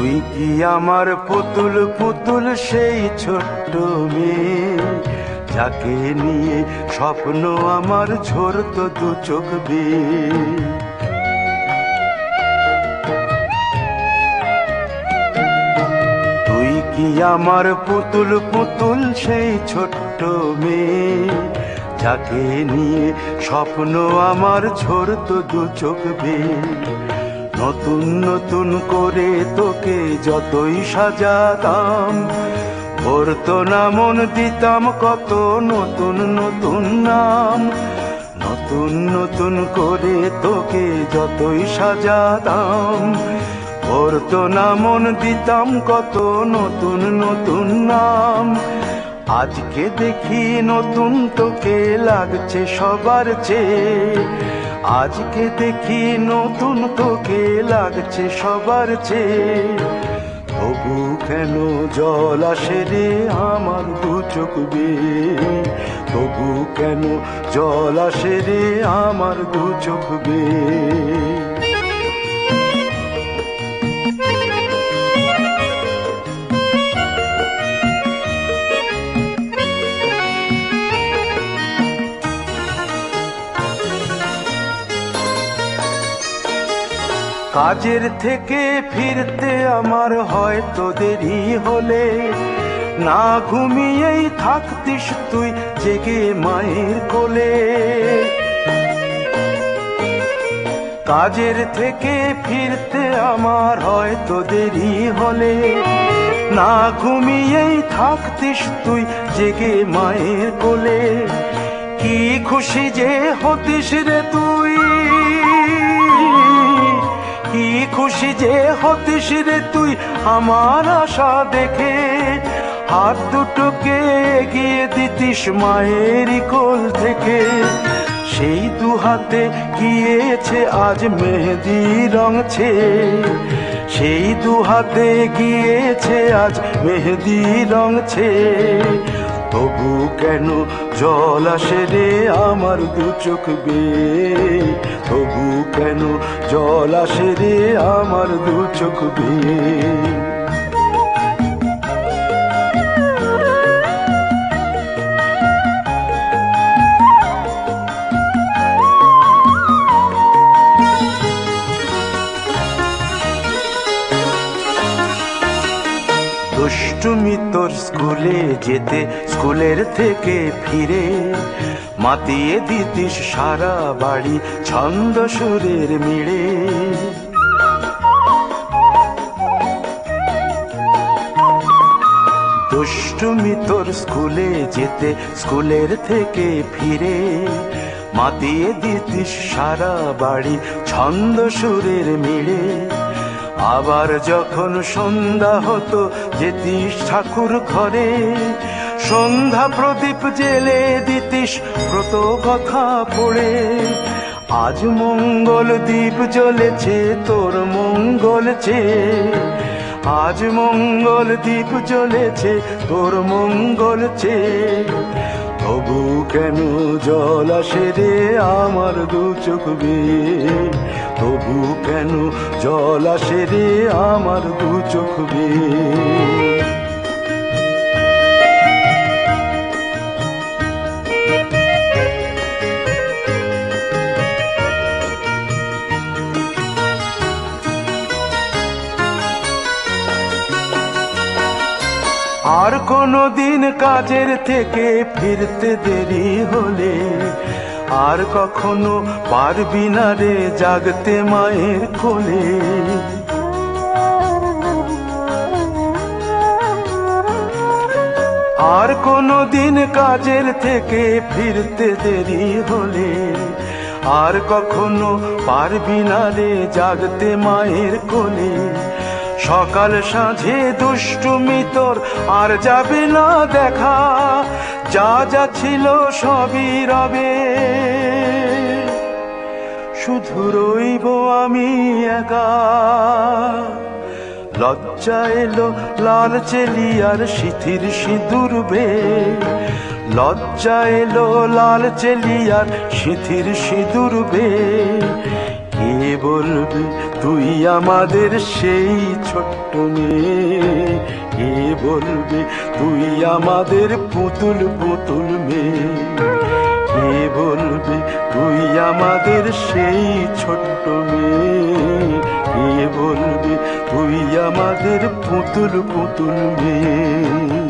তুই কি আমার পুতুল পুতুল সেই ছোট্ট মেয়ে, যাকে নিয়ে স্বপ্ন আমার ঝরতো দু চোখ বেয়ে। তুই কি আমার পুতুল পুতুল সেই ছোট্ট মেয়ে, যাকে নিয়ে স্বপ্ন আমার ঝরতো দু চোখ বেয়ে। নতুন নতুন করে তোকে যতই সাজাতাম, ভরতো না মন, দিতাম কত নতুন নতুন নাম। নতুন নতুন করে তোকে যতই সাজাতাম, ভরতো না মন, দিতাম কত নতুন নতুন নাম। আজকে দেখি নতুন তোকে লাগছে সবার চেয়ে, আজকে দেখি নতুন তোকে লাগছে সবার চেয়ে। তবু কেন জল আসে রে আমার দু চোখ বেয়ে, তবু কেন জল আসে রে আমার দু চোখ বেয়ে। কাজের থেকে ফিরতে আমার হয়তো দেরি হলে, না ঘুমিয়েই থাকতিস তুই জেগে মায়ের কোলে। কাজের থেকে ফিরতে আমার হয়তো দেরি হলে, না ঘুমিয়েই থাকতিস তুই জেগে মায়ের কোলে। কি খুশি যে হতিস রে তুই, কি খুশি যে হতিস রে তুই আমার আশা দেখে। হাত দুটোকে এগিয়ে দিতিস মায়েরই কোল থেকে, সেই দু হাতে গিয়েছে আজ মেহেদি রং ছেয়ে। সেই দু হাতে গিয়েছে আজ মেহেদি রং ছেয়ে। তবু কেন জল আসে রে আমার দু চোখ বেয়ে, তবু কেন জল আসে রে আমার দু চোখ বেয়ে। দুষ্টুমি তোর স্কুলে যেতে, স্কুলের থেকে ফিরে মাতিয়ে দিতিস সারা বাড়ি ছন্দ সুরের মিড়ে। দুষ্টুমি তোর স্কুলে যেতে, স্কুলের থেকে ফিরে মাতিয়ে দিতিস সারা বাড়ি ছন্দ সুরের মিড়ে। আবার যখন সন্ধ্যা হতো যেতিস ঠাকুর ঘরে, সন্ধ্যা প্রদীপ জেলে দিতিস ব্রত কথা পড়ে। আজ মঙ্গল দ্বীপ জ্বলেছে তোর মঙ্গল চেয়ে, আজ মঙ্গল দ্বীপ জ্বলেছে তোর মঙ্গল চেয়ে। তবু কেন জল আসে রে আমার দু চোখ বেয়ে, তবু কেন জল আসে রে আমার দু চোখ বেয়ে। আর কোনো দিন কাজের থেকে ফিরতে দেরি হলে, আর কখনো পারবি না রে জাগতে মায়ের কোলে। আর কোনো দিন কাজের থেকে ফিরতে দেরি হলে, আর কখনো পারবি না রে জাগতে মায়ের কোলে। সকাল সাঁঝে দুষ্টুমি তোর আর যাবে না দেখা, যা যা ছিল সবই রবে। শুধু রইব আমি একা, লজ্জা এলো লাল চেলিয়ার সিথির সিঁদুর বেয়ে। লজ্জা এলো লাল চেলিয়ার সিথির সিঁদুর বেয়ে। কে বলবে তুই আমাদের সেই ছোট্ট মেয়ে? কে বলবে তুই আমাদের পুতুল পুতুল মেয়ে? কে বলবে তুই আমাদের সেই ছোট্ট মেয়ে? কে বলবে তুই আমাদের পুতুল পুতুল মেয়ে?